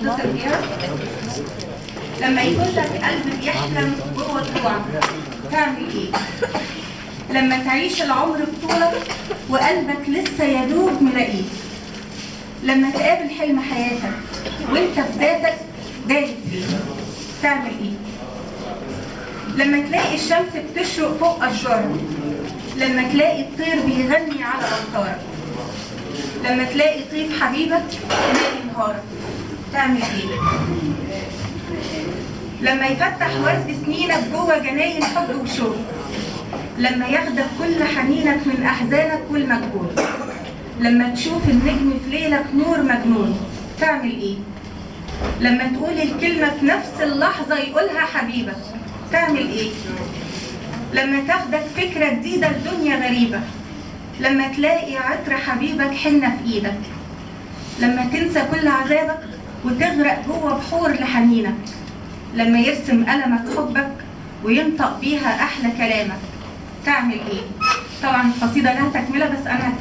تتصل بيها. لما يكون لك قلب بيحلم جوه طلوعك تعمل ايه؟ لما تعيش العمر بطولك وقلبك لسه يدوب ملاقيه. لما تقابل حلم حياتك وانت بذاتك دايب فيه تعمل ايه؟ لما تلاقي الشمس بتشرق فوق اشجارك، لما تلاقي الطير بيغني على اوتارك، لما تلاقي طيف حبيبك مالي نهارك تعمل ايه؟ لما يفتح ورد سنينك جوه جناين حب وشوق، لما ياخدك كل حنينك من احزانك والمجهول، لما تشوف النجم في ليلك نور مجنون تعمل ايه؟ لما تقول الكلمة في نفس اللحظة يقولها حبيبك تعمل ايه؟ لما تاخدك فكرة جديدة لدنيا غريبة، لما تلاقي عطر حبيبك حنة في ايدك، لما تنسى كل عذابك وتغرق جوه بحور لحنينك، لما يرسم قلمك حبك وينطق بيها احلى كلامك تعمل ايه؟ طبعا القصيدة لها تكملة بس انا